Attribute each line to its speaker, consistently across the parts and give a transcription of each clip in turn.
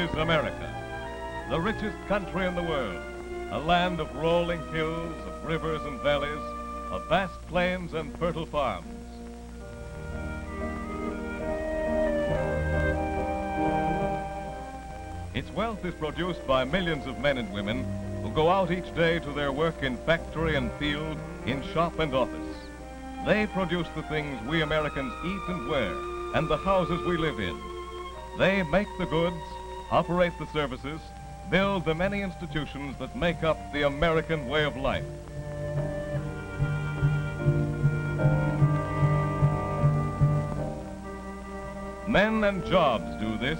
Speaker 1: is America, the richest country in the world, a land of rolling hills, of rivers and valleys, of vast plains and fertile farms. Its wealth is produced by millions of men and women who go out each day to their work in factory and field, in shop and office. They produce the things we Americans eat and wear, and the houses we live in. They make the goods, operate the services, build the many institutions that make up the American way of life. Men and jobs do this.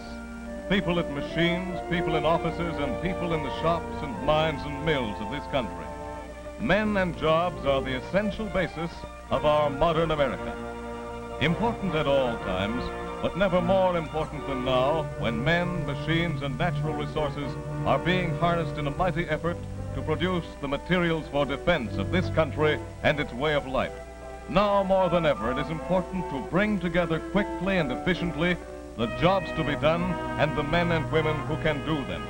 Speaker 1: People at machines, people in offices, and people in the shops and mines and mills of this country. Men and jobs are the essential basis of our modern America. Important at all times, but never more important than now, when men, machines, and natural resources are being harnessed in a mighty effort to produce the materials for defense of this country and its way of life. Now more than ever, it is important to bring together quickly and efficiently the jobs to be done and the men and women who can do them.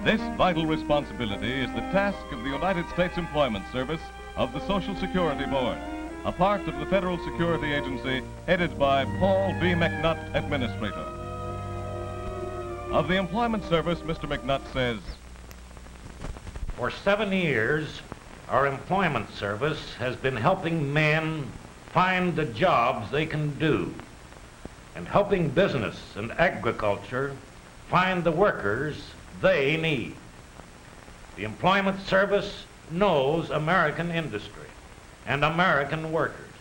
Speaker 1: This vital responsibility is the task of the United States Employment Service of the Social Security Board, a part of the Federal Security Agency headed by Paul V. McNutt, Administrator. Of the Employment Service, Mr. McNutt says,
Speaker 2: "For 7 years, our Employment Service has been helping men find the jobs they can do and helping business and agriculture find the workers they need. The Employment Service knows American industry and American workers.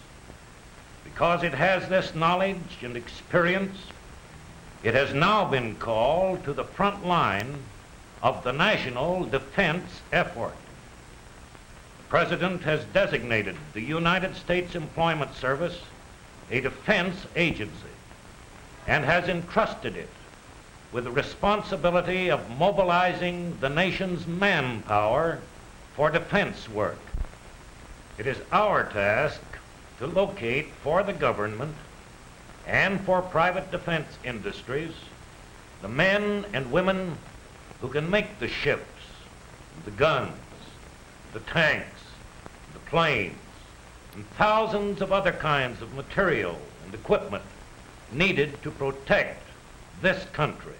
Speaker 2: Because it has this knowledge and experience, it has now been called to the front line of the national defense effort. The President has designated the United States Employment Service a defense agency and has entrusted it with the responsibility of mobilizing the nation's manpower for defense work. It is our task to locate for the government and for private defense industries the men and women who can make the ships, the guns, the tanks, the planes, and thousands of other kinds of material and equipment needed to protect this country."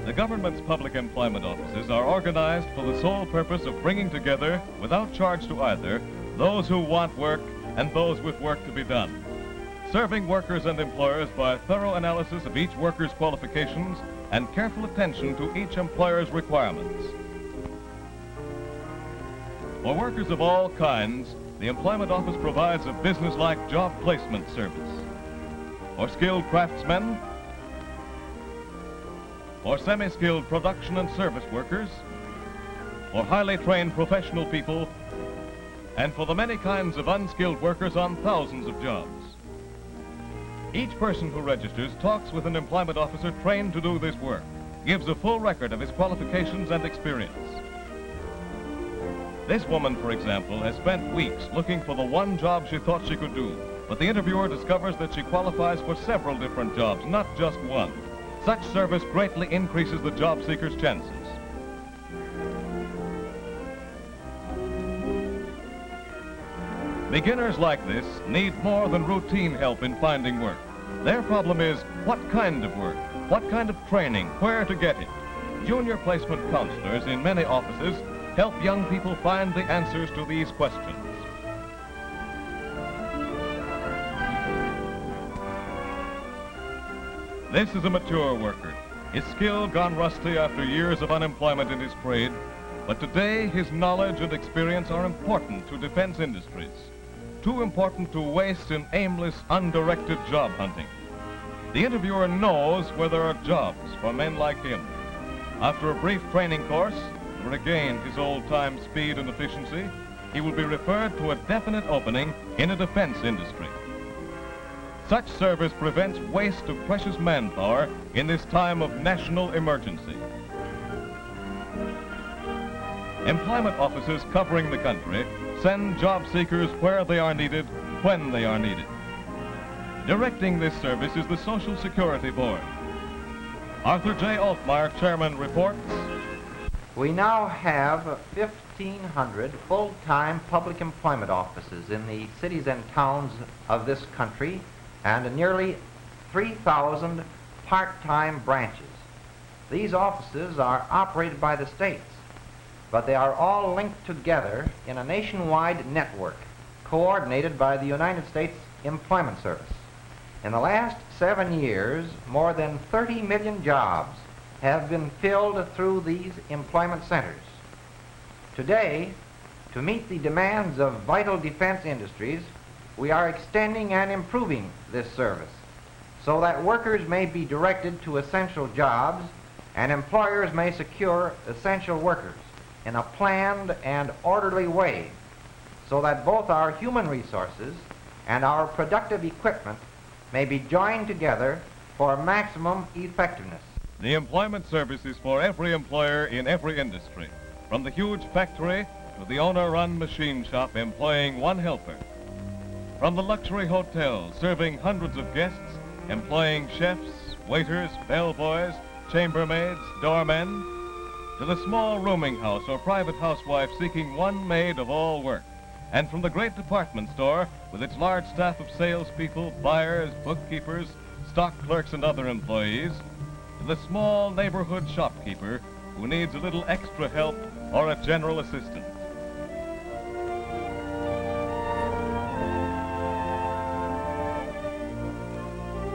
Speaker 1: The government's public employment offices are organized for the sole purpose of bringing together, without charge to either, those who want work and those with work to be done, serving workers and employers by thorough analysis of each worker's qualifications and careful attention to each employer's requirements. For workers of all kinds, the Employment Office provides a business-like job placement service. For skilled craftsmen, for semi-skilled production and service workers, for highly trained professional people, and for the many kinds of unskilled workers on thousands of jobs. Each person who registers talks with an employment officer trained to do this work, gives a full record of his qualifications and experience. This woman, for example, has spent weeks looking for the one job she thought she could do, but the interviewer discovers that she qualifies for several different jobs, not just one. Such service greatly increases the job seeker's chances. Beginners like this need more than routine help in finding work. Their problem is what kind of work, what kind of training, where to get it. Junior placement counselors in many offices help young people find the answers to these questions. This is a mature worker, his skill gone rusty after years of unemployment in his trade, but today his knowledge and experience are important to defense industries, too important to waste in aimless, undirected job hunting. The interviewer knows where there are jobs for men like him. After a brief training course, to regain his old-time speed and efficiency, he will be referred to a definite opening in a defense industry. Such service prevents waste of precious manpower in this time of national emergency. Employment offices covering the country send job seekers where they are needed, when they are needed. Directing this service is the Social Security Board. Arthur J. Altmeyer, Chairman, reports.
Speaker 3: We now have 1,500 full-time public employment offices in the cities and towns of this country and nearly 3,000 part-time branches. These offices are operated by the states, but they are all linked together in a nationwide network coordinated by the United States Employment Service. In the last 7 years, more than 30 million jobs have been filled through these employment centers. Today, to meet the demands of vital defense industries, we are extending and improving this service so that workers may be directed to essential jobs and employers may secure essential workers in a planned and orderly way so that both our human resources and our productive equipment may be joined together for maximum effectiveness.
Speaker 1: The employment service is for every employer in every industry, from the huge factory to the owner-run machine shop employing one helper, from the luxury hotel serving hundreds of guests, employing chefs, waiters, bellboys, chambermaids, doormen, to the small rooming house or private housewife seeking one maid of all work, and from the great department store with its large staff of salespeople, buyers, bookkeepers, stock clerks, and other employees, to the small neighborhood shopkeeper who needs a little extra help or a general assistant.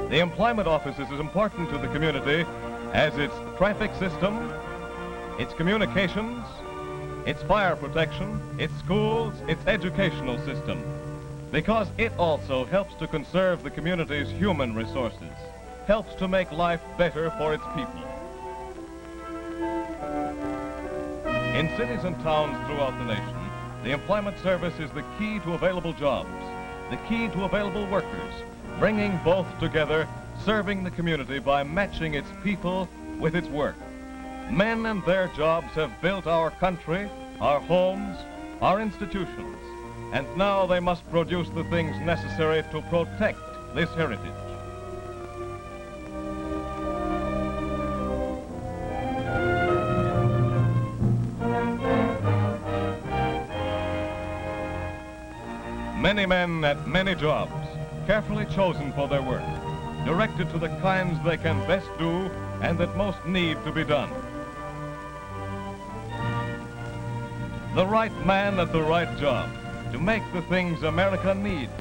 Speaker 1: The employment office is as important to the community as its traffic system, its communications, its fire protection, its schools, its educational system, because it also helps to conserve the community's human resources, helps to make life better for its people. In cities and towns throughout the nation, the employment service is the key to available jobs, the key to available workers, bringing both together, serving the community by matching its people with its work. Men and their jobs have built our country, our homes, our institutions, and now they must produce the things necessary to protect this heritage. Many men at many jobs, carefully chosen for their work, directed to the kinds they can best do and that most need to be done. The right man at the right job to make the things America needs.